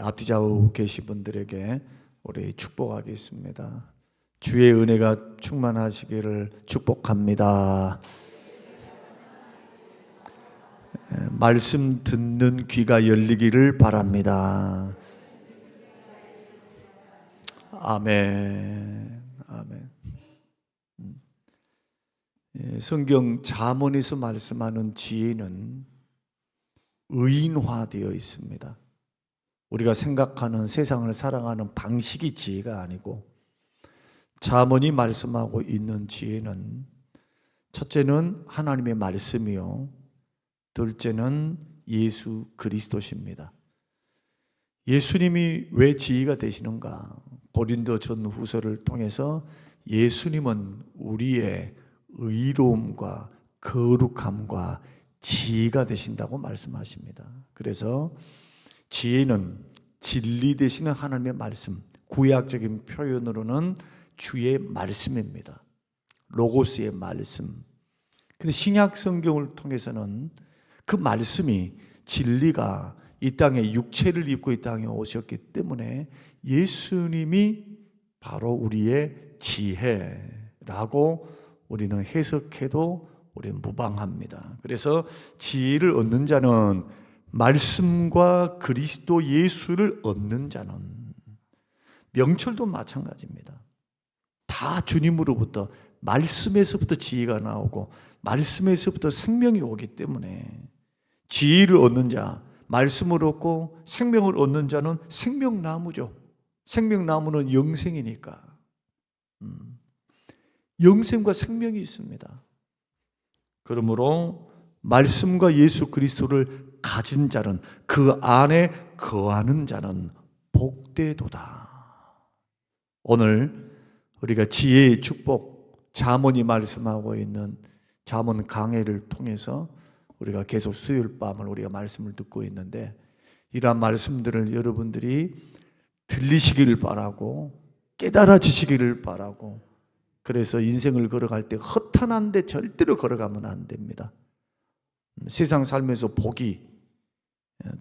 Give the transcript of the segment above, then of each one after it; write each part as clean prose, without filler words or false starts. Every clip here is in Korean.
앞뒤좌우 계신 분들에게 우리 축복하겠습니다. 주의 은혜가 충만하시기를 축복합니다. 말씀 듣는 귀가 열리기를 바랍니다. 아멘. 아멘. 성경 잠언에서 말씀하는 지혜는 의인화되어 있습니다. 우리가 생각하는 세상을 살아가는 방식이 지혜가 아니고, 잠언이 말씀하고 있는 지혜는 첫째는 하나님의 말씀이요, 둘째는 예수 그리스도십니다. 예수님이 왜 지혜가 되시는가? 고린도 전후서를 통해서 예수님은 우리의 의로움과 거룩함과 지혜가 되신다고 말씀하십니다. 그래서 지혜는 진리 되시는 하나님의 말씀, 구약적인 표현으로는 주의 말씀입니다. 로고스의 말씀. 근데 신약 성경을 통해서는 그 말씀이, 진리가 이 땅에 육체를 입고 이 땅에 오셨기 때문에 예수님이 바로 우리의 지혜라고 우리는 해석해도 우리는 무방합니다. 그래서 지혜를 얻는 자는, 말씀과 그리스도 예수를 얻는 자는, 명철도 마찬가지입니다. 다 주님으로부터, 말씀에서부터 지혜가 나오고 말씀에서부터 생명이 오기 때문에 지혜를 얻는 자, 말씀을 얻고 생명을 얻는 자는 생명나무죠. 생명나무는 영생이니까. 영생과 생명이 있습니다. 그러므로 말씀과 예수 그리스도를 가진 자는, 그 안에 거하는 자는 복되도다. 오늘 우리가 지혜의 축복, 잠언이 말씀하고 있는 잠언 강해를 통해서 우리가 계속 수요일 밤을 우리가 말씀을 듣고 있는데, 이러한 말씀들을 여러분들이 들리시기를 바라고 깨달아지시기를 바라고, 그래서 인생을 걸어갈 때 허탄한 데 절대로 걸어가면 안 됩니다. 세상 살면서 복이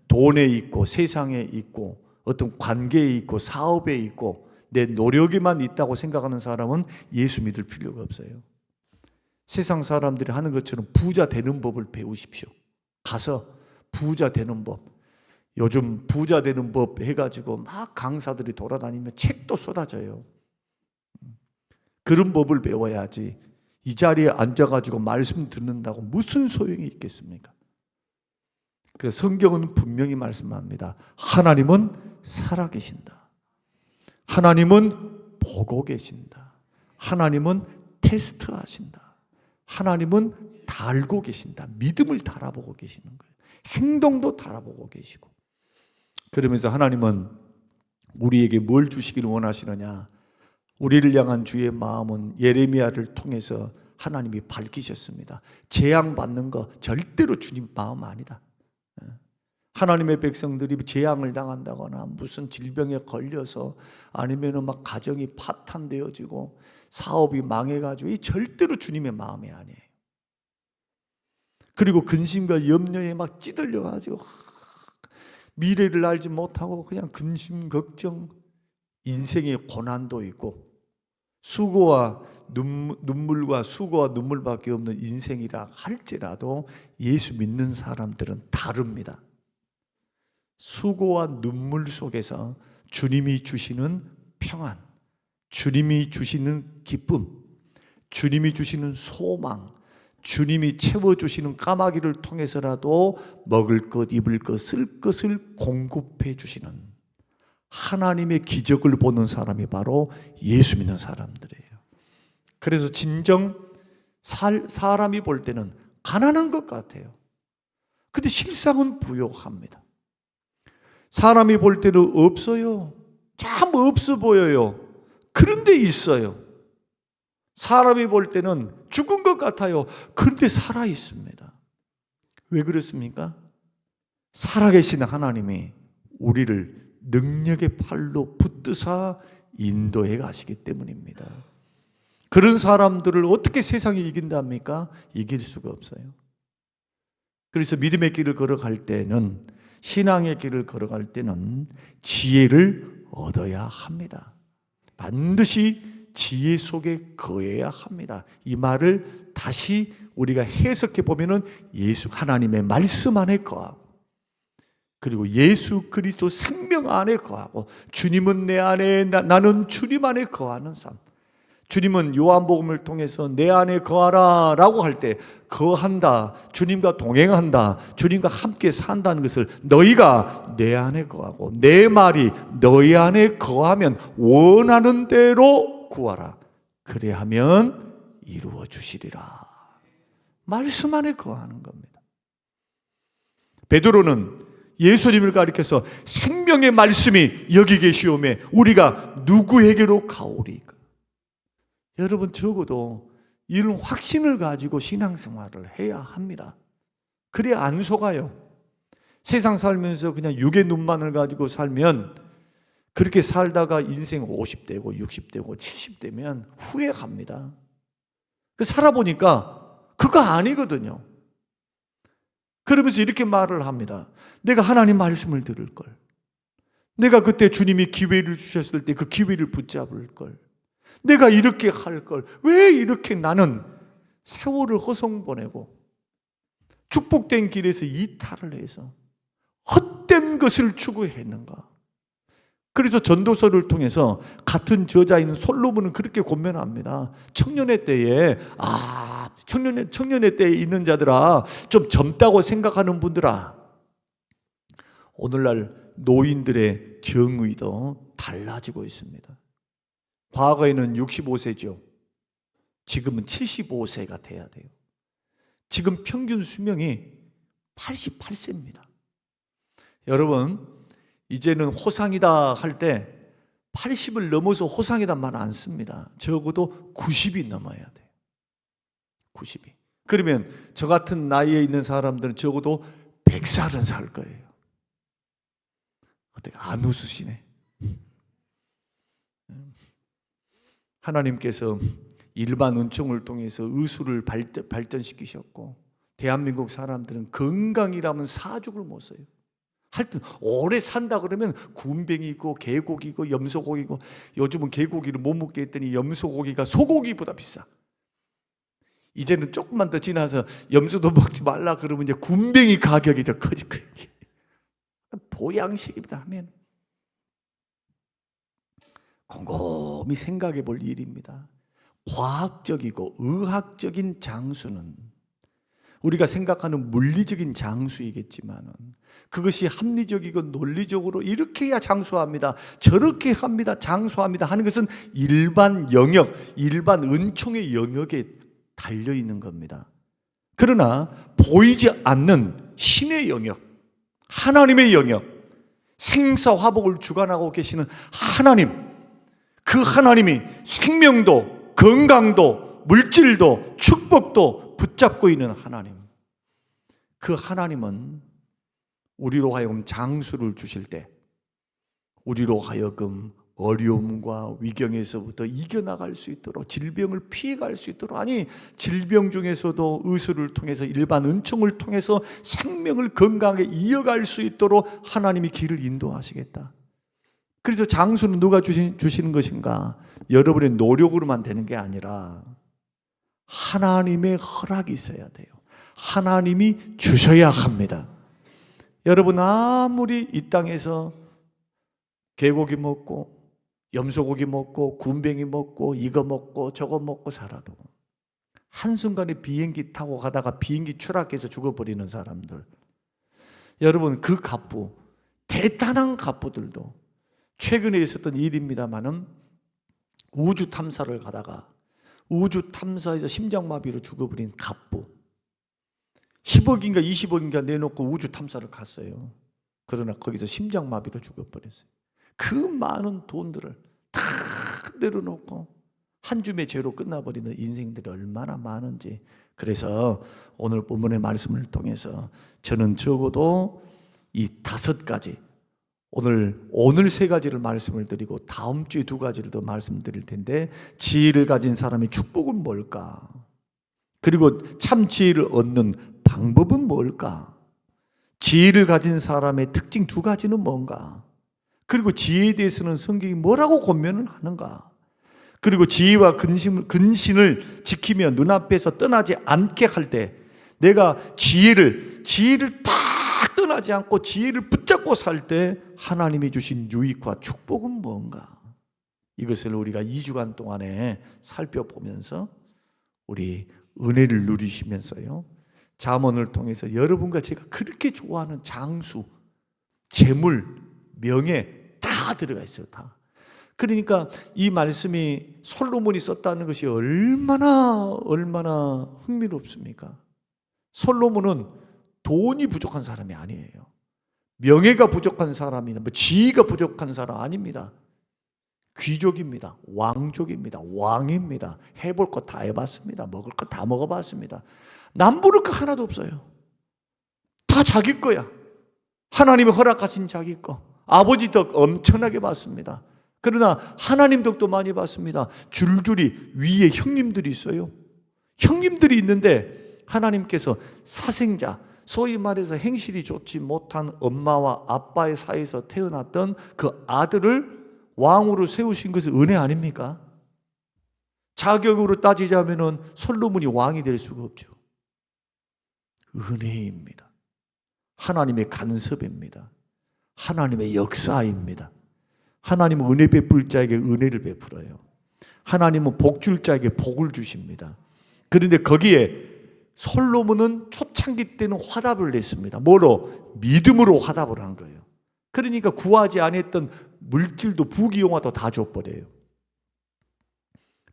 돈에 있고 세상에 있고 어떤 관계에 있고 사업에 있고 내 노력에만 있다고 생각하는 사람은 예수 믿을 필요가 없어요. 세상 사람들이 하는 것처럼 부자 되는 법을 배우십시오. 가서 부자 되는 법, 요즘 부자 되는 법 해가지고 막 강사들이 돌아다니면 책도 쏟아져요. 그런 법을 배워야지 이 자리에 앉아가지고 말씀 듣는다고 무슨 소용이 있겠습니까? 그래서 성경은 분명히 말씀합니다. 하나님은 살아계신다. 하나님은 보고 계신다. 하나님은 테스트하신다. 하나님은 달고 계신다. 믿음을 달아보고 계시는 거예요. 행동도 달아보고 계시고. 그러면서 하나님은 우리에게 뭘 주시기를 원하시느냐? 우리를 향한 주의 마음은 예레미야를 통해서 하나님이 밝히셨습니다. 재앙받는 거 절대로 주님 마음 아니다. 하나님의 백성들이 재앙을 당한다거나 무슨 질병에 걸려서 아니면 막 가정이 파탄되어지고 사업이 망해가지고, 이 절대로 주님의 마음이 아니에요. 그리고 근심과 염려에 막 찌들려가지고 미래를 알지 못하고 그냥 근심, 걱정, 인생의 고난도 있고 수고와 눈물과 수고와 눈물밖에 없는 인생이라 할지라도 예수 믿는 사람들은 다릅니다. 수고와 눈물 속에서 주님이 주시는 평안, 주님이 주시는 기쁨, 주님이 주시는 소망, 주님이 채워주시는 까마귀를 통해서라도 먹을 것, 입을 것, 쓸 것을 공급해 주시는 하나님의 기적을 보는 사람이 바로 예수 믿는 사람들이에요. 그래서 진정 사람이 볼 때는 가난한 것 같아요. 근데 실상은 부요합니다. 사람이 볼 때는 없어요. 참 없어 보여요. 그런데 있어요. 사람이 볼 때는 죽은 것 같아요. 그런데 살아 있습니다. 왜 그렇습니까? 살아계신 하나님이 우리를 능력의 팔로 붙드사 인도해 가시기 때문입니다. 그런 사람들을 어떻게 세상이 이긴답니까? 이길 수가 없어요. 그래서 믿음의 길을 걸어갈 때는 신앙의 길을 걸어갈 때는 지혜를 얻어야 합니다. 반드시 지혜 속에 거해야 합니다. 이 말을 다시 우리가 해석해 보면은 예수 하나님의 말씀 안에 거하고, 그리고 예수 그리스도 생명 안에 거하고, 주님은 내 안에, 나는 주님 안에 거하는 삶. 주님은 요한복음을 통해서 내 안에 거하라 라고 할 때 거한다, 주님과 동행한다, 주님과 함께 산다는 것을 너희가 내 안에 거하고 내 말이 너희 안에 거하면 원하는 대로 구하라. 그래야면 이루어 주시리라. 말씀 안에 거하는 겁니다. 베드로는 예수님을 가리켜서 생명의 말씀이 여기 계시오매 우리가 누구에게로 가오리까? 여러분, 적어도 이런 확신을 가지고 신앙생활을 해야 합니다. 그래야 안 속아요. 세상 살면서 그냥 육의 눈만을 가지고 살면, 그렇게 살다가 인생 50대고 60대고 70대면 후회합니다. 살아보니까 그거 아니거든요. 그러면서 이렇게 말을 합니다. 내가 하나님 말씀을 들을 걸, 내가 그때 주님이 기회를 주셨을 때 그 기회를 붙잡을 걸, 내가 이렇게 할 걸, 왜 이렇게 나는 세월을 허송보내고 축복된 길에서 이탈을 해서 헛된 것을 추구했는가? 그래서 전도서를 통해서 같은 저자인 솔로몬은 그렇게 권면합니다. 청년의 때에 청년의 때에 있는 자들아, 좀 젊다고 생각하는 분들아, 오늘날 노인들의 경의도 달라지고 있습니다. 과거에는 65세죠. 지금은 75세가 돼야 돼요. 지금 평균 수명이 88세입니다. 여러분, 이제는 호상이다 할 때 80을 넘어서 호상이란 말 안 씁니다. 적어도 90이 넘어야 돼요. 90이. 그러면 저 같은 나이에 있는 사람들은 적어도 100살은 살 거예요. 어떻게 안 웃으시네. 하나님께서 일반 은총을 통해서 의술을 발전시키셨고, 대한민국 사람들은 건강이라면 사죽을 못 써요. 하여튼 오래 산다 그러면 군뱅이고 개고기고 염소고기고, 요즘은 개고기를 못 먹게 했더니 염소고기가 소고기보다 비싸. 이제는 조금만 더 지나서 염소도 먹지 말라 그러면 이제 군뱅이 가격이 더 커질 거예요. 보양식입니다 하면 곰곰이 생각해 볼 일입니다. 과학적이고 의학적인 장수는 우리가 생각하는 물리적인 장수이겠지만, 그것이 합리적이고 논리적으로 이렇게 해야 장수합니다, 저렇게 합니다, 장수합니다 하는 것은 일반 영역, 일반 은총의 영역에 달려있는 겁니다. 그러나 보이지 않는 신의 영역, 하나님의 영역, 생사화복을 주관하고 계시는 하나님, 그 하나님이 생명도 건강도 물질도 축복도 붙잡고 있는 하나님, 그 하나님은 우리로 하여금 장수를 주실 때 우리로 하여금 어려움과 위경에서부터 이겨나갈 수 있도록, 질병을 피해갈 수 있도록, 아니 질병 중에서도 의술을 통해서 일반 은총을 통해서 생명을 건강하게 이어갈 수 있도록 하나님이 길을 인도하시겠다. 그래서 장수는 누가 주시는 것인가? 여러분의 노력으로만 되는 게 아니라 하나님의 허락이 있어야 돼요. 하나님이 주셔야 합니다. 여러분, 아무리 이 땅에서 개고기 먹고 염소고기 먹고 군뱅이 먹고 이거 먹고 저거 먹고 살아도 한순간에 비행기 타고 가다가 비행기 추락해서 죽어버리는 사람들, 여러분, 그 갑부, 대단한 갑부들도 최근에 있었던 일입니다마는 우주 탐사를 가다가 우주 탐사에서 심장마비로 죽어버린 갑부, 10억인가 20억인가 내놓고 우주 탐사를 갔어요. 그러나 거기서 심장마비로 죽어버렸어요. 그 많은 돈들을 다 내려놓고 한 줌의 죄로 끝나버리는 인생들이 얼마나 많은지. 그래서 오늘 본문의 말씀을 통해서 저는 적어도 이 5가지, 오늘 3가지를 말씀을 드리고 다음 주에 2가지를 더 말씀드릴 텐데, 지혜를 가진 사람의 축복은 뭘까? 그리고 참 지혜를 얻는 방법은 뭘까? 지혜를 가진 사람의 특징 두 가지는 뭔가? 그리고 지혜에 대해서는 성경이 뭐라고 권면을 하는가? 그리고 지혜와 근신을 지키며 눈앞에서 떠나지 않게 할 때 내가 지혜를 딱 떠나지 않고 지혜를 붙잡고 살 때 하나님이 주신 유익과 축복은 뭔가? 이것을 우리가 2주간 동안에 살펴보면서 우리 은혜를 누리시면서요, 잠언을 통해서 여러분과 제가 그렇게 좋아하는 장수, 재물, 명예 다 들어가 있어요. 다. 그러니까 이 말씀이 솔로몬이 썼다는 것이 얼마나 흥미롭습니까? 솔로몬은 돈이 부족한 사람이 아니에요. 명예가 부족한 사람이나 지위가 부족한 사람 아닙니다. 귀족입니다. 왕족입니다. 왕입니다. 해볼 것 다 해봤습니다. 먹을 것 다 먹어봤습니다. 남부를 거 하나도 없어요. 다 자기 거야. 하나님이 허락하신 자기 거. 아버지 덕 엄청나게 받습니다. 그러나 하나님 덕도 많이 받습니다. 줄줄이 위에 형님들이 있어요. 형님들이 있는데 하나님께서 사생자, 소위 말해서 행실이 좋지 못한 엄마와 아빠의 사이에서 태어났던 그 아들을 왕으로 세우신 것은 은혜 아닙니까? 자격으로 따지자면 솔로몬이 왕이 될 수가 없죠. 은혜입니다. 하나님의 간섭입니다. 하나님의 역사입니다. 하나님은 은혜 베풀 자에게 은혜를 베풀어요. 하나님은 복 줄 자에게 복을 주십니다. 그런데 거기에 솔로몬은 초창기 때는 화답을 냈습니다. 뭐로? 믿음으로 화답을 한 거예요. 그러니까 구하지 않았던 물질도 부귀영화도 다 줘버려요.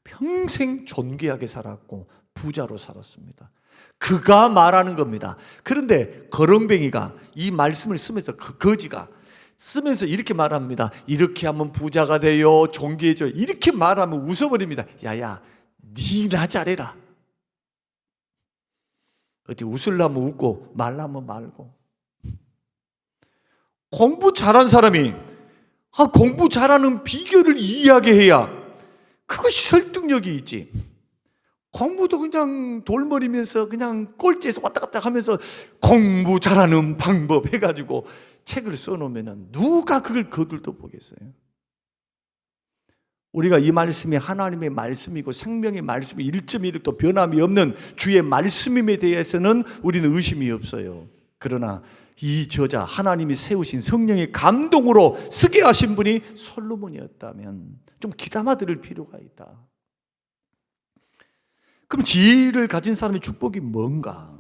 평생 존귀하게 살았고 부자로 살았습니다. 그가 말하는 겁니다. 그런데 거렁뱅이가 이 말씀을 쓰면서 거지가 쓰면서 이렇게 말합니다. 이렇게 하면 부자가 돼요. 존귀해져요. 이렇게 말하면 웃어버립니다. 야야, 니나 잘해라. 어디 웃으려면 웃고 말라면 말고. 공부 잘한 사람이 공부 잘하는 비결을 이해하게 해야 그것이 설득력이 있지. 공부도 그냥 돌머리면서 그냥 꼴찌에서 왔다 갔다 하면서 공부 잘하는 방법 해가지고 책을 써놓으면 누가 그걸 거들떠 보겠어요? 우리가 이 말씀이 하나님의 말씀이고 생명의 말씀이 1.1도 변함이 없는 주의 말씀임에 대해서는 우리는 의심이 없어요. 그러나 이 저자 하나님이 세우신 성령의 감동으로 쓰게 하신 분이 솔로몬이었다면 좀 귀담아 들을 필요가 있다. 그럼 지혜를 가진 사람의 축복이 뭔가?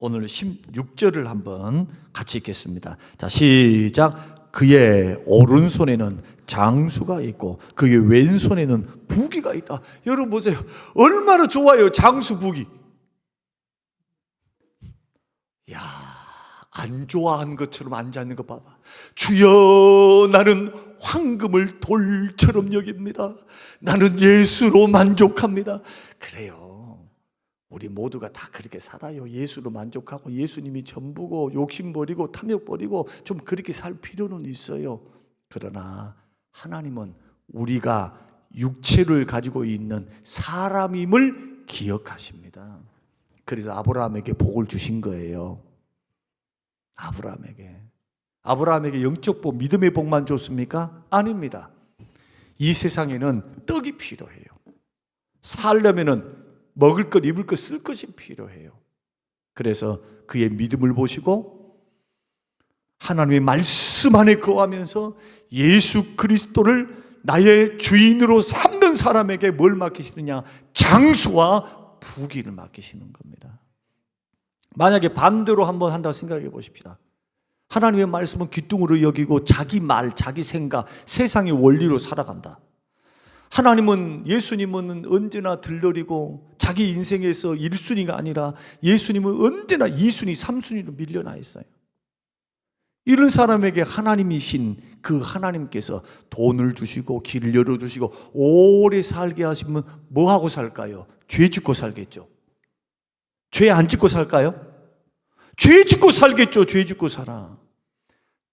오늘 16절을 한번 같이 읽겠습니다. 자, 시작. 그의 오른손에는 장수가 있고 그의 왼손에는 부귀가 있다. 여러분 보세요. 얼마나 좋아요, 장수 부귀. 야, 안 좋아한 것처럼 앉아있는 거 봐봐. 주여, 나는 황금을 돌처럼 여깁니다. 나는 예수로 만족합니다. 그래요. 우리 모두가 다 그렇게 살아요. 예수로 만족하고 예수님이 전부고 욕심 버리고 탐욕 버리고 좀 그렇게 살 필요는 있어요. 그러나 하나님은 우리가 육체를 가지고 있는 사람임을 기억하십니다. 그래서 아브라함에게 복을 주신 거예요. 아브라함에게 영적 복, 믿음의 복만 줬습니까? 아닙니다. 이 세상에는 떡이 필요해요. 살려면은 먹을 것, 입을 것, 쓸 것이 필요해요. 그래서 그의 믿음을 보시고 하나님의 말씀 안에 거하면서 예수 그리스도를 나의 주인으로 삼는 사람에게 뭘 맡기시느냐? 장수와 부귀를 맡기시는 겁니다. 만약에 반대로 한번 한다고 생각해 보십시다. 하나님의 말씀은 귀뚱으로 여기고 자기 말, 자기 생각, 세상의 원리로 살아간다. 하나님은, 예수님은 언제나 들러리고 자기 인생에서 1순위가 아니라 예수님은 언제나 2순위, 3순위로 밀려나 있어요. 이런 사람에게 하나님이신 그 하나님께서 돈을 주시고 길을 열어주시고 오래 살게 하시면 뭐하고 살까요? 죄 짓고 살겠죠. 죄 안 짓고 살까요? 죄 짓고 살겠죠. 죄 짓고 살아.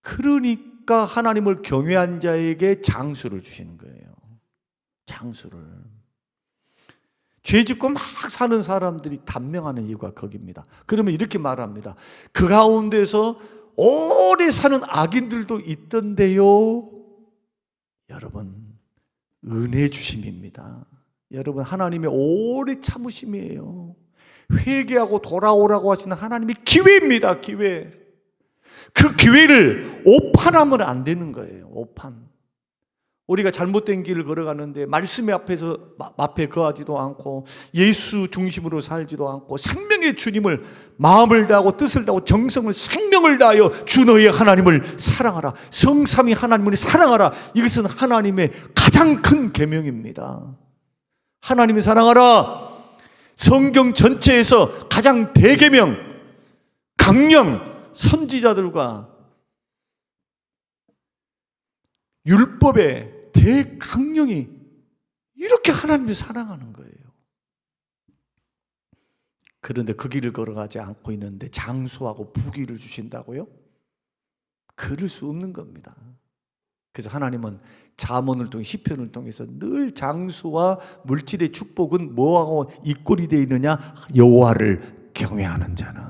그러니까 하나님을 경외한 자에게 장수를 주시는 거예요. 장수를. 죄 짓고 막 사는 사람들이 단명하는 이유가 거기입니다. 그러면 이렇게 말합니다. 그 가운데서 오래 사는 악인들도 있던데요. 여러분, 은혜 주심입니다. 여러분, 하나님의 오래 참으심이에요. 회개하고 돌아오라고 하시는 하나님의 기회입니다. 기회. 그 기회를 오판하면 안 되는 거예요. 오판. 우리가 잘못된 길을 걸어가는데 말씀의 앞에 거하지도 않고 예수 중심으로 살지도 않고 생명의 주님을 마음을 다하고 뜻을 다하고 정성을 생명을 다하여 주 너의 하나님을 사랑하라. 성삼위 하나님을 사랑하라. 이것은 하나님의 가장 큰 계명입니다. 하나님을 사랑하라. 성경 전체에서 가장 대계명, 강령, 선지자들과 율법의 대강령이 이렇게 하나님을 사랑하는 거예요. 그런데 그 길을 걸어가지 않고 있는데 장수하고 부귀를 주신다고요? 그럴 수 없는 겁니다. 그래서 하나님은 잠언을 통해 시편을 통해서 늘 장수와 물질의 축복은 뭐하고 이꼴이 되어 있느냐? 여호와를 경외하는 자는,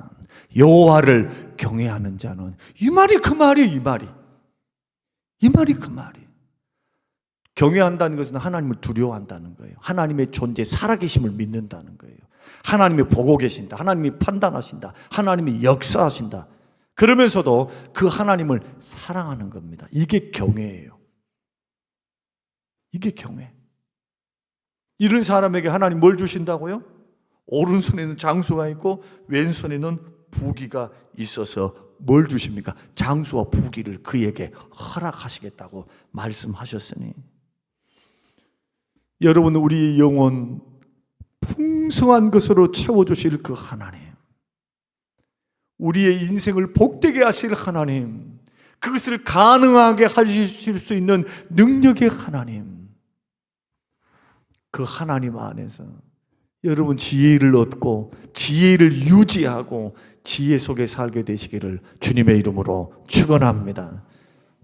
여호와를 경외하는 자는. 이 말이 그 말이에요. 이 말이 그 말이에요. 경외한다는 것은 하나님을 두려워한다는 거예요. 하나님의 존재, 살아계심을 믿는다는 거예요. 하나님이 보고 계신다. 하나님이 판단하신다. 하나님이 역사하신다. 그러면서도 그 하나님을 사랑하는 겁니다. 이게 경외예요. 이게 경외. 이런 사람에게 하나님 뭘 주신다고요? 오른손에는 장수가 있고 왼손에는 부귀가 있어서 뭘 주십니까? 장수와 부귀를 그에게 허락하시겠다고 말씀하셨으니, 여러분, 우리의 영혼 풍성한 것으로 채워주실 그 하나님, 우리의 인생을 복되게 하실 하나님, 그것을 가능하게 하실 수 있는 능력의 하나님, 그 하나님 안에서 여러분 지혜를 얻고 지혜를 유지하고 지혜 속에 살게 되시기를 주님의 이름으로 축원합니다.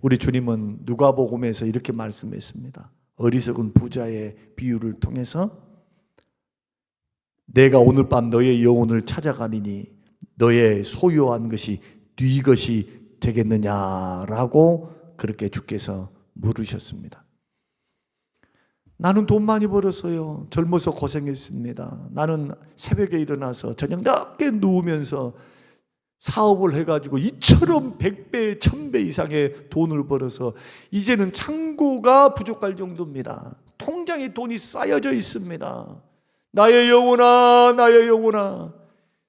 우리 주님은 누가복음에서 이렇게 말씀했습니다. 어리석은 부자의 비유를 통해서 내가 오늘 밤 너의 영혼을 찾아가리니 너의 소유한 것이 네 것이 되겠느냐라고 그렇게 주께서 물으셨습니다. 나는 돈 많이 벌었어요. 젊어서 고생했습니다. 나는 새벽에 일어나서 저녁 늦게 누우면서 사업을 해가지고 이처럼 100배, 1000배 이상의 돈을 벌어서 이제는 창고가 부족할 정도입니다. 통장에 돈이 쌓여져 있습니다. 나의 영혼아, 나의 영혼아,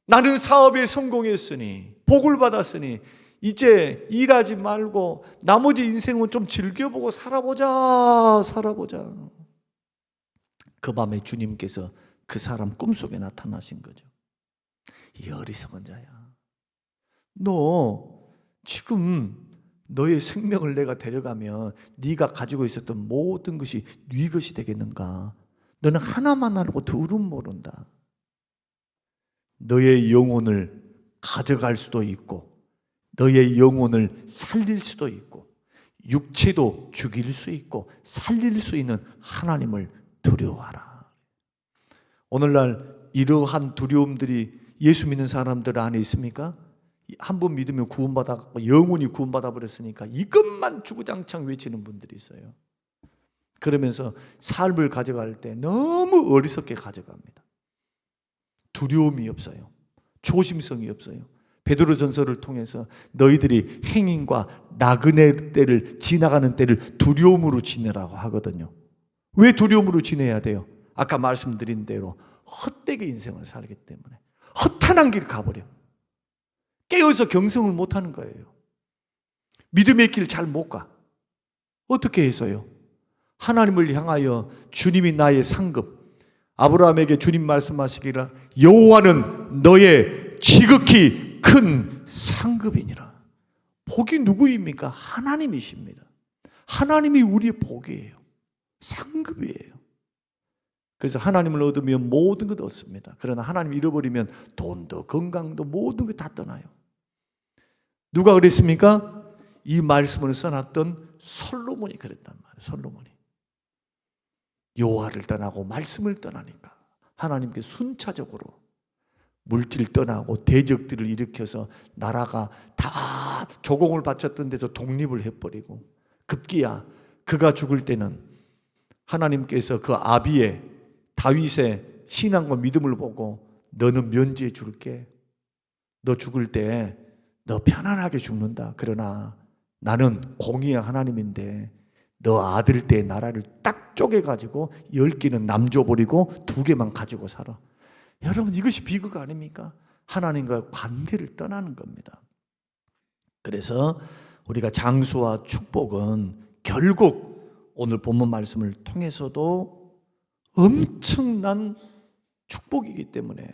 나는 사업에 성공했으니, 복을 받았으니 이제 일하지 말고 나머지 인생은 좀 즐겨보고 살아보자. 그 밤에 주님께서 그 사람 꿈속에 나타나신 거죠. 이 어리석은 자야, 너 지금 너의 생명을 내가 데려가면 네가 가지고 있었던 모든 것이 네 것이 되겠는가? 너는 하나만 알고 둘은 모른다. 너의 영혼을 가져갈 수도 있고 너의 영혼을 살릴 수도 있고 육체도 죽일 수 있고 살릴 수 있는 하나님을 두려워하라. 오늘날 이러한 두려움들이 예수 믿는 사람들 안에 있습니까? 한 번 믿으면 구원받았고 영원히 구원받아 버렸으니까 이것만 주구장창 외치는 분들이 있어요. 그러면서 삶을 가져갈 때 너무 어리석게 가져갑니다. 두려움이 없어요. 조심성이 없어요. 베드로전서를 통해서 너희들이 행인과 나그네 때를 지나가는 때를 두려움으로 지내라고 하거든요. 왜 두려움으로 지내야 돼요? 아까 말씀드린 대로 헛되게 인생을 살기 때문에 허탄한 길 가버려. 깨어서 경성을 못하는 거예요. 믿음의 길 잘 못 가. 어떻게 해서요? 하나님을 향하여 주님이 나의 상급. 아브라함에게 주님 말씀하시기를 여호와는 너의 지극히 큰 상급이니라. 복이 누구입니까? 하나님이십니다. 하나님이 우리의 복이에요. 상급이에요. 그래서 하나님을 얻으면 모든 것 얻습니다. 그러나 하나님 잃어버리면 돈도 건강도 모든 것 다 떠나요. 누가 그랬습니까? 이 말씀을 써놨던 솔로몬이 그랬단 말이에요. 솔로몬이 여호와를 떠나고 말씀을 떠나니까 하나님께 순차적으로 물질 떠나고 대적들을 일으켜서 나라가 다 조공을 바쳤던 데서 독립을 해버리고, 급기야 그가 죽을 때는 하나님께서 그 아비의 다윗의 신앙과 믿음을 보고 너는 면제해 줄게. 너 죽을 때 너 편안하게 죽는다. 그러나 나는 공의의 하나님인데 너 아들 때 나라를 딱 쪼개가지고 10개는 남줘버리고 2개만 가지고 살아. 여러분, 이것이 비극 아닙니까? 하나님과 관계를 떠나는 겁니다. 그래서 우리가 장수와 축복은 결국 오늘 본문 말씀을 통해서도 엄청난 축복이기 때문에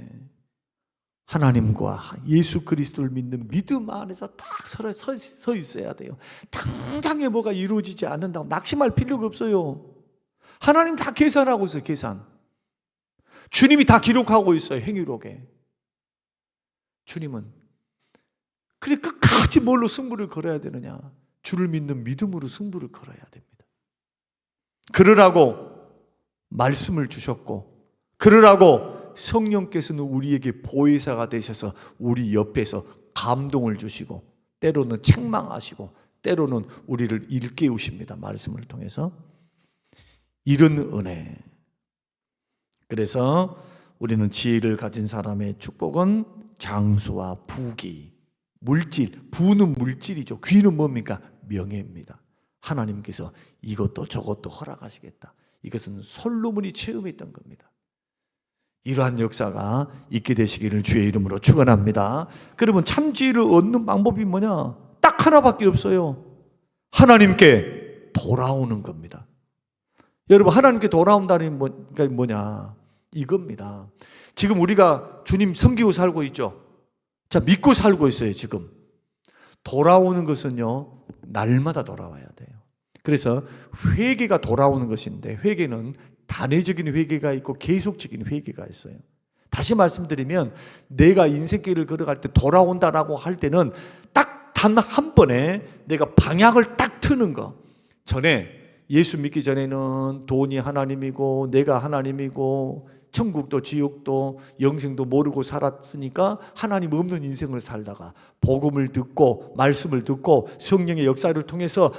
하나님과 예수 그리스도를 믿는 믿음 안에서 딱 서 있어야 돼요. 당장에 뭐가 이루어지지 않는다고 낙심할 필요가 없어요. 하나님 다 계산하고 있어요. 계산. 주님이 다 기록하고 있어요. 행위록에. 주님은 그래 끝까지 뭘로 승부를 걸어야 되느냐? 주를 믿는 믿음으로 승부를 걸어야 됩니다. 그러라고 말씀을 주셨고, 그러라고 성령께서는 우리에게 보혜사가 되셔서 우리 옆에서 감동을 주시고, 때로는 책망하시고, 때로는 우리를 일깨우십니다. 말씀을 통해서. 이런 은혜. 그래서 우리는 지혜를 가진 사람의 축복은 장수와 부귀, 물질, 부는 물질이죠. 귀는 뭡니까? 명예입니다. 하나님께서 이것도 저것도 허락하시겠다. 이것은 솔로몬이 체험했던 겁니다. 이러한 역사가 있게 되시기를 주의 이름으로 축원합니다. 그러면 참 지혜를 얻는 방법이 뭐냐? 딱 하나밖에 없어요. 하나님께 돌아오는 겁니다. 여러분, 하나님께 돌아온다는 게 뭐냐? 이겁니다. 지금 우리가 주님 섬기고 살고 있죠. 자, 믿고 살고 있어요. 지금 돌아오는 것은요, 날마다 돌아와야 돼요. 그래서 회개가 돌아오는 것인데, 회개는 단회적인 회개가 있고 계속적인 회개가 있어요. 다시 말씀드리면, 내가 인생길을 걸어갈 때 돌아온다라고 할 때는 딱 단 한 번에 내가 방향을 딱 트는 거. 전에 예수 믿기 전에는 돈이 하나님이고 내가 하나님이고 천국도 지옥도 영생도 모르고 살았으니까 하나님 없는 인생을 살다가 복음을 듣고 말씀을 듣고 성령의 역사를 통해서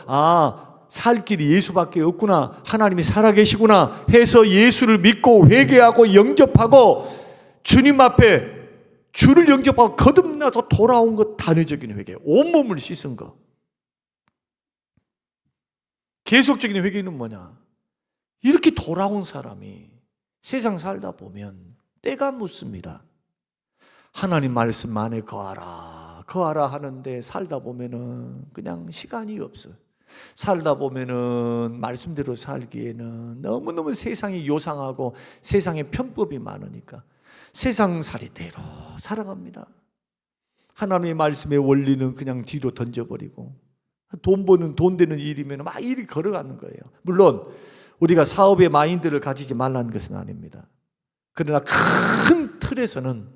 살 길이 예수밖에 없구나, 하나님이 살아계시구나 해서 예수를 믿고 회개하고 영접하고 주님 앞에 주를 영접하고 거듭나서 돌아온 것, 단회적인 회개. 온몸을 씻은 것. 계속적인 회개는 뭐냐? 이렇게 돌아온 사람이 세상 살다 보면 때가 묻습니다. 하나님 말씀 안에 거하라 하는데 살다 보면은 그냥 시간이 없어. 살다 보면은 말씀대로 살기에는 너무너무 세상이 요상하고 세상에 편법이 많으니까 세상살이대로 살아갑니다. 하나님의 말씀의 원리는 그냥 뒤로 던져버리고, 돈 되는 일이면 막 일이 걸어가는 거예요. 물론 우리가 사업의 마인드를 가지지 말라는 것은 아닙니다. 그러나 큰 틀에서는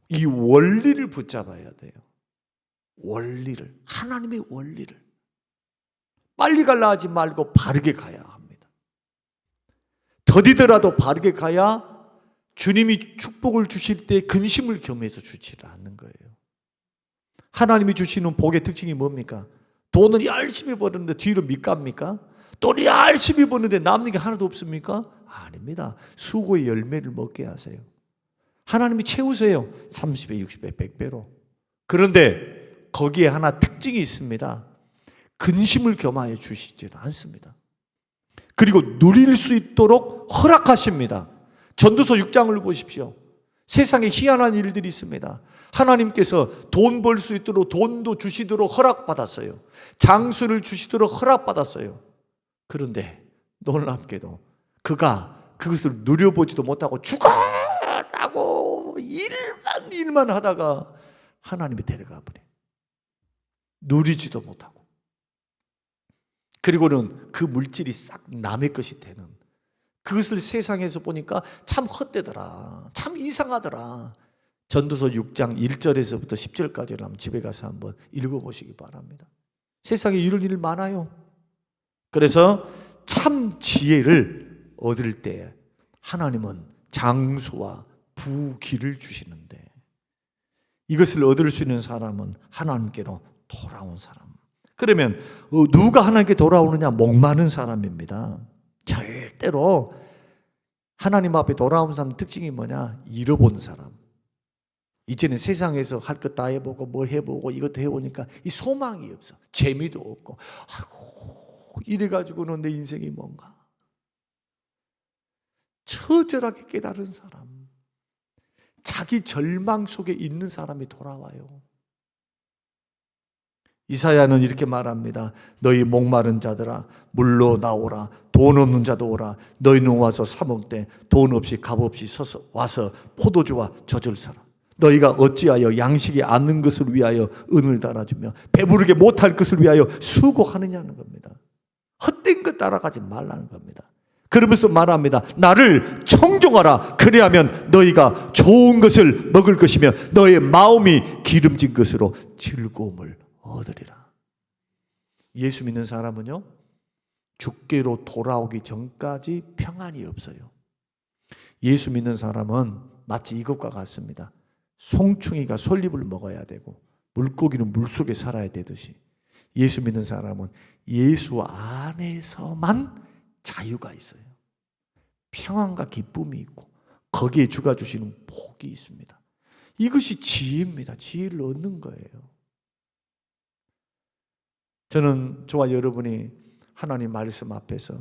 이 원리를 붙잡아야 돼요. 원리를, 하나님의 원리를. 빨리 가려 하지 말고 바르게 가야 합니다. 더디더라도 바르게 가야 주님이 축복을 주실 때 근심을 겸해서 주지를 않는 거예요. 하나님이 주시는 복의 특징이 뭡니까? 돈을 열심히 버는데 뒤로 밑갑니까? 돈을 열심히 버는데 남는 게 하나도 없습니까? 아닙니다. 수고의 열매를 먹게 하세요. 하나님이 채우세요. 30배, 60배, 100배로. 그런데 거기에 하나 특징이 있습니다. 근심을 겸하여 주시지 않습니다. 그리고 누릴 수 있도록 허락하십니다. 전도서 6장을 보십시오. 세상에 희한한 일들이 있습니다. 하나님께서 돈 벌 수 있도록 돈도 주시도록 허락받았어요. 장수를 주시도록 허락받았어요. 그런데 놀랍게도 그가 그것을 누려보지도 못하고 죽어라고 일만 하다가 하나님이 데려가 버려요. 누리지도 못하고. 그리고는 그 물질이 싹 남의 것이 되는, 그것을 세상에서 보니까 참 헛되더라, 참 이상하더라. 전도서 6장 1절에서부터 10절까지를 한번 집에 가서 한번 읽어보시기 바랍니다. 세상에 이런 일 많아요. 그래서 참 지혜를 얻을 때 하나님은 장수와 부귀를 주시는데, 이것을 얻을 수 있는 사람은 하나님께로 돌아온 사람. 그러면 누가 하나님께 돌아오느냐? 목마른 사람입니다. 절대로 하나님 앞에 돌아온 사람 특징이 뭐냐? 잃어본 사람. 이제는 세상에서 할 것 다 해보고 뭘 해보고 이것도 해보니까 이 소망이 없어. 재미도 없고, 아이고 이래가지고는 내 인생이 뭔가. 처절하게 깨달은 사람, 자기 절망 속에 있는 사람이 돌아와요. 이사야는 이렇게 말합니다. 너희 목마른 자들아 물로 나오라. 돈 없는 자도 오라. 너희는 와서 사 먹되 돈 없이 값 없이 서서 와서 포도주와 젖을 사라. 너희가 어찌하여 양식이 않는 것을 위하여 은을 달아주며 배부르게 못할 것을 위하여 수고하느냐는 겁니다. 헛된 것 따라가지 말라는 겁니다. 그러면서 말합니다. 나를 청종하라. 그리하면 너희가 좋은 것을 먹을 것이며 너의 마음이 기름진 것으로 즐거움을 얻으리라. 예수 믿는 사람은요, 주께로 돌아오기 전까지 평안이 없어요. 예수 믿는 사람은 마치 이것과 같습니다. 송충이가 솔잎을 먹어야 되고 물고기는 물속에 살아야 되듯이 예수 믿는 사람은 예수 안에서만 자유가 있어요. 평안과 기쁨이 있고 거기에 주가 주시는 복이 있습니다. 이것이 지혜입니다. 지혜를 얻는 거예요. 저는 저와 여러분이 하나님 말씀 앞에서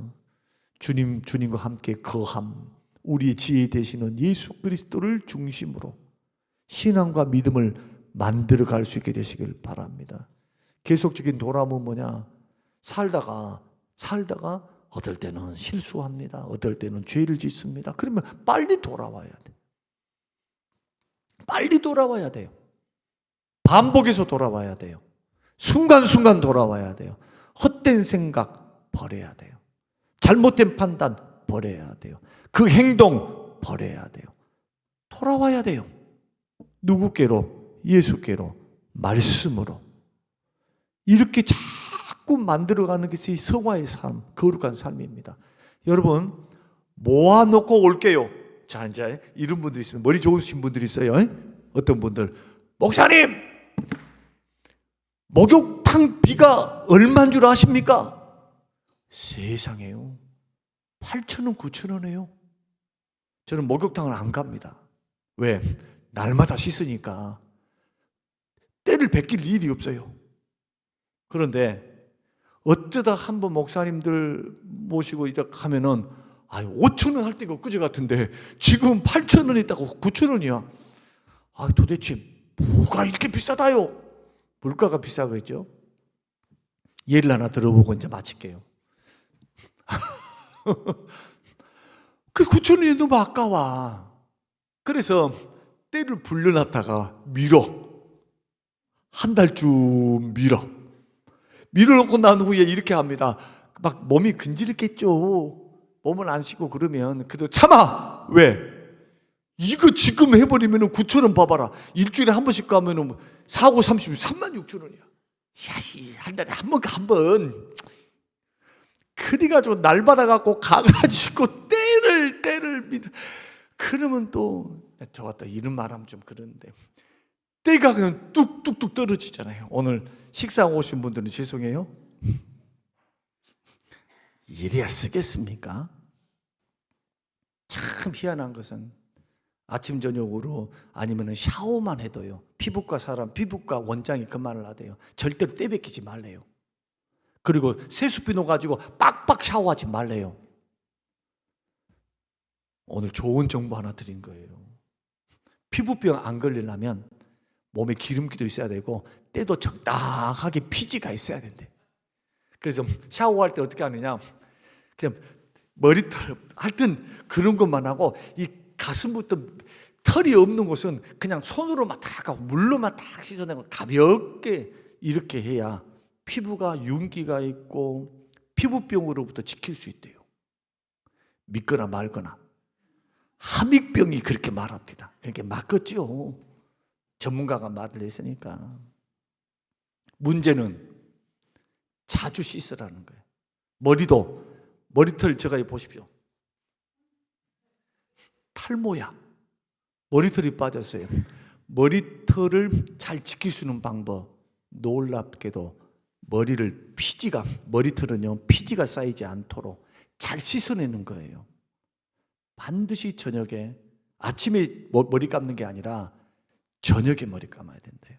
주님과 함께 거함, 우리의 지혜 되시는 예수 그리스도를 중심으로 신앙과 믿음을 만들어 갈 수 있게 되시길 바랍니다. 계속적인 돌아옴은 뭐냐? 살다가 어떨 때는 실수합니다. 어떨 때는 죄를 짓습니다. 그러면 빨리 돌아와야 돼. 빨리 돌아와야 돼요. 반복해서 돌아와야 돼요. 순간순간 돌아와야 돼요. 헛된 생각 버려야 돼요. 잘못된 판단 버려야 돼요. 그 행동 버려야 돼요. 돌아와야 돼요. 누구께로? 예수께로, 말씀으로. 이렇게 자꾸 만들어가는 것이 성화의 삶, 거룩한 삶입니다. 여러분, 모아놓고 올게요. 자, 이제 이런 분들이 있으면 머리 좋으신 분들이 있어요. 어떤 분들, 목사님! 목욕탕 비가 얼마인 줄 아십니까? 세상에요. 8,000원, 9,000원이에요. 저는 목욕탕을 안 갑니다. 왜? 날마다 씻으니까 때를 베낄 일이 없어요. 그런데 어쩌다 한번 목사님들 모시고 이렇게 하면은 5,000원 할 때가 엊그제 같은데 지금 8,000원 있다고 9,000원이야. 도대체 뭐가 이렇게 비싸다요? 물가가 비싸겠죠? 예를 하나 들어보고 이제 마칠게요. 그 9,000원이 너무 아까워. 그래서 때를 불려놨다가 한 달쯤 밀어놓고 난 후에 이렇게 합니다. 막 몸이 근질했겠죠. 몸을 안 쉬고 그러면 그래도 참아. 왜? 이거 지금 해버리면 9,000원 봐봐라. 일주일에 한 번씩 가면 4, 5, 30, 36,000원이야. 야씨, 한 달에 한 번. 그래가지고 날 받아갖고 가가지고 때를 밀어. 그러면 또 저 같다 이런 말하면 좀 그런데 때가 그냥 뚝뚝뚝 떨어지잖아요. 오늘 식사 오신 분들은 죄송해요. 이래야 쓰겠습니까? 참 희한한 것은 아침 저녁으로 아니면 샤워만 해도요. 피부과 원장이 그 말을 하대요. 절대로 때 베끼지 말래요. 그리고 세수비누 가지고 빡빡 샤워하지 말래요. 오늘 좋은 정보 하나 드린 거예요. 피부병 안 걸리려면 몸에 기름기도 있어야 되고 때도 적당하게 피지가 있어야 된대. 그래서 샤워할 때 어떻게 하느냐, 그냥 머리털 하여튼 그런 것만 하고 이 가슴부터 털이 없는 곳은 그냥 손으로만 딱 하고 물로만 딱 씻어내고 가볍게 이렇게 해야 피부가 윤기가 있고 피부병으로부터 지킬 수 있대요. 믿거나 말거나. 함익병이 그렇게 말합니다. 그렇게 맞겠죠. 전문가가 말을 했으니까. 문제는 자주 씻으라는 거예요. 머리털 제가 보십시오. 탈모야. 머리털이 빠졌어요. 머리털을 잘 지킬 수 있는 방법, 놀랍게도 머리털은요, 피지가 쌓이지 않도록 잘 씻어내는 거예요. 반드시 저녁에, 아침에 머리 감는 게 아니라 저녁에 머리 감아야 된대요.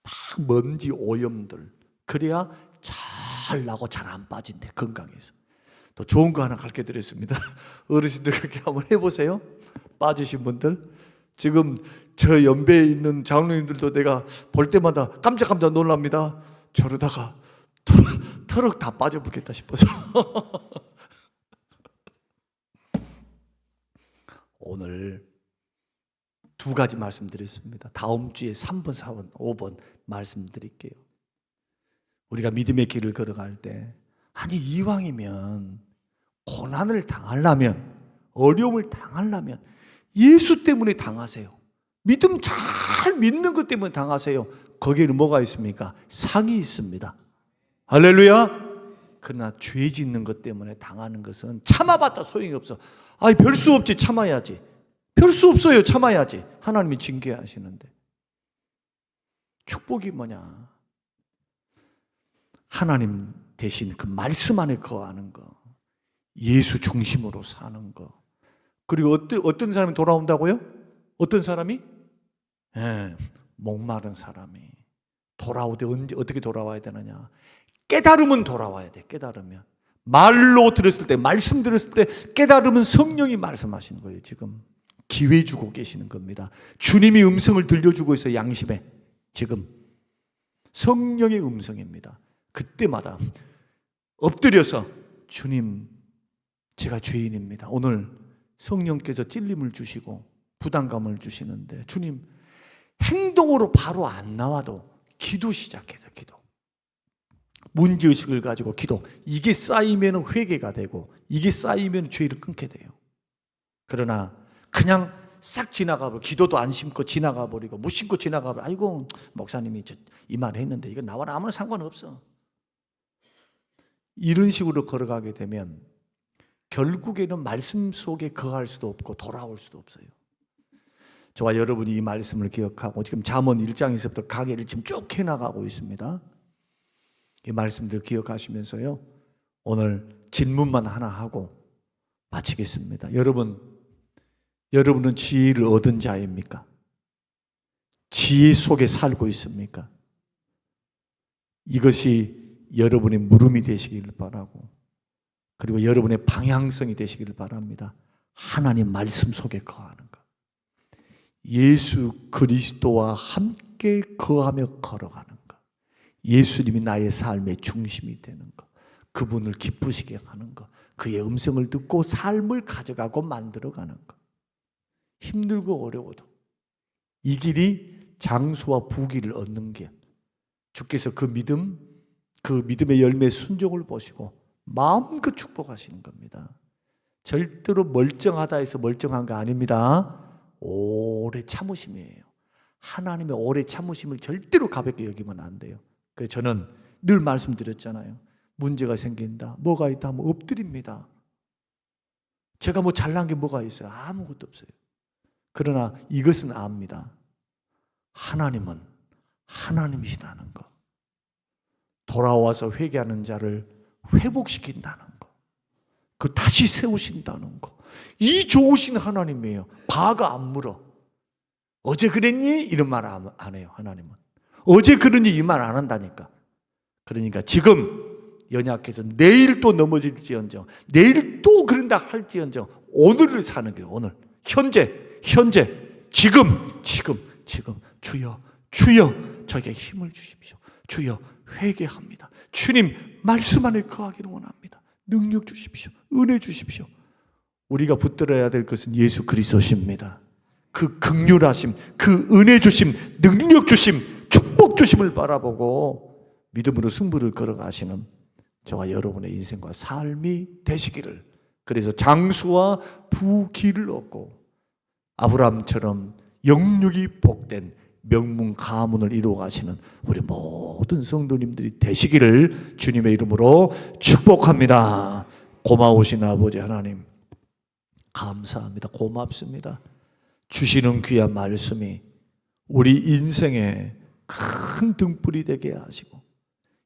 막 먼지, 오염들. 그래야 잘 나고 잘 안 빠진대, 건강해서. 또 좋은 거 하나 가르쳐 드렸습니다. 어르신들 그렇게 한번 해보세요. 빠지신 분들. 지금 저 연배에 있는 장로님들도 내가 볼 때마다 깜짝깜짝 놀랍니다. 저러다가 털럭 다 빠져버리겠다 싶어서. 오늘 두 가지 말씀드렸습니다. 다음 주에 3번, 4번, 5번 말씀드릴게요. 우리가 믿음의 길을 걸어갈 때, 아니 이왕이면 고난을 당하려면, 어려움을 당하려면 예수 때문에 당하세요. 믿음 잘 믿는 것 때문에 당하세요. 거기에는 뭐가 있습니까? 상이 있습니다. 할렐루야. 그러나 죄 짓는 것 때문에 당하는 것은 참아봤자 소용이 없어. 아니 별 수 없지, 참아야지. 별 수 없어요, 참아야지. 하나님이 징계하시는데. 축복이 뭐냐? 하나님 대신 그 말씀 안에 거하는 거, 예수 중심으로 사는 거. 그리고 어떤 사람이 돌아온다고요? 어떤 사람이? 목마른 사람이 돌아오되 어떻게 돌아와야 되느냐? 깨달으면 돌아와야 돼. 깨달으면, 말로 들었을 때, 말씀 들었을 때 깨달으면 성령이 말씀하시는 거예요. 지금 기회 주고 계시는 겁니다. 주님이 음성을 들려주고 있어요. 양심에. 지금 성령의 음성입니다. 그때마다 엎드려서, 주님 제가 죄인입니다. 오늘 성령께서 찔림을 주시고 부담감을 주시는데, 주님, 행동으로 바로 안 나와도 기도 시작해요. 기도. 문제의식을 가지고 기도. 이게 쌓이면 회개가 되고, 이게 쌓이면 죄를 끊게 돼요. 그러나 그냥 싹 지나가버리고, 기도도 안 심고 지나가버리고, 못 심고 지나가버리고, 아이고 목사님이 이 말 했는데 이거 나와는 아무런 상관없어. 이런 식으로 걸어가게 되면 결국에는 말씀 속에 거할 수도 없고 돌아올 수도 없어요. 저와 여러분이 이 말씀을 기억하고, 지금 잠언 1장에서부터 강해를 지금 쭉 해나가고 있습니다. 이 말씀들 기억하시면서요, 오늘 질문만 하나 하고 마치겠습니다. 여러분은 지혜를 얻은 자입니까? 지혜 속에 살고 있습니까? 이것이 여러분의 물음이 되시기를 바라고, 그리고 여러분의 방향성이 되시기를 바랍니다. 하나님 말씀 속에 거하는 것, 예수 그리스도와 함께 거하며 걸어가는 것, 예수님이 나의 삶의 중심이 되는 것, 그분을 기쁘시게 하는 것, 그의 음성을 듣고 삶을 가져가고 만들어가는 것. 힘들고 어려워도 이 길이 장수와 부귀를 얻는 길, 주께서 그 믿음의 열매 순종을 보시고 마음껏 축복하시는 겁니다. 절대로 멀쩡하다 해서 멀쩡한 거 아닙니다. 오래 참으심이에요. 하나님의 오래 참으심을 절대로 가볍게 여기면 안 돼요. 그래서 저는 늘 말씀드렸잖아요. 문제가 생긴다, 뭐가 있다 하면 엎드립니다. 제가 뭐 잘난 게 뭐가 있어요? 아무것도 없어요. 그러나 이것은 압니다. 하나님은 하나님이시다는 것, 돌아와서 회개하는 자를 회복시킨다는 것, 그 다시 세우신다는 것, 이 좋으신 하나님이에요. 과거 안 물어. 어제 그랬니? 이런 말 안 해요. 하나님은 어제 그러니 이 말 안 한다니까. 그러니까 지금 연약해서 내일 또 넘어질지언정, 내일 또 그런다 할지언정, 오늘을 사는 거예요. 오늘 현재 지금 주여 저에게 힘을 주십시오. 주여 회개합니다. 주님 말씀 안에 거하기를 원합니다. 능력 주십시오. 은혜 주십시오. 우리가 붙들어야 될 것은 예수 그리스도십니다. 그 긍휼하심, 그 은혜 주심, 능력 주심, 축복 주심을 바라보고 믿음으로 승부를 걸어가시는 저와 여러분의 인생과 삶이 되시기를, 그래서 장수와 부귀를 얻고 아브라함처럼 영육이 복된 명문 가문을 이루어 가시는 우리 모든 성도님들이 되시기를 주님의 이름으로 축복합니다. 고마우신 아버지 하나님, 감사합니다. 고맙습니다. 주시는 귀한 말씀이 우리 인생에 큰 등불이 되게 하시고,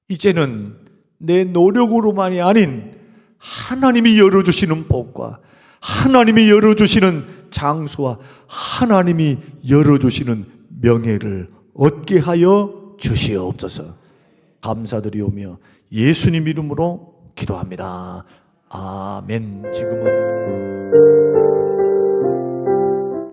이제는 내 노력으로만이 아닌 하나님이 열어주시는 복과 하나님이 열어주시는 장수와 하나님이 열어주시는 명예를 얻게 하여 주시옵소서. 감사드리오며 예수님 이름으로 기도합니다. 아멘. 지금은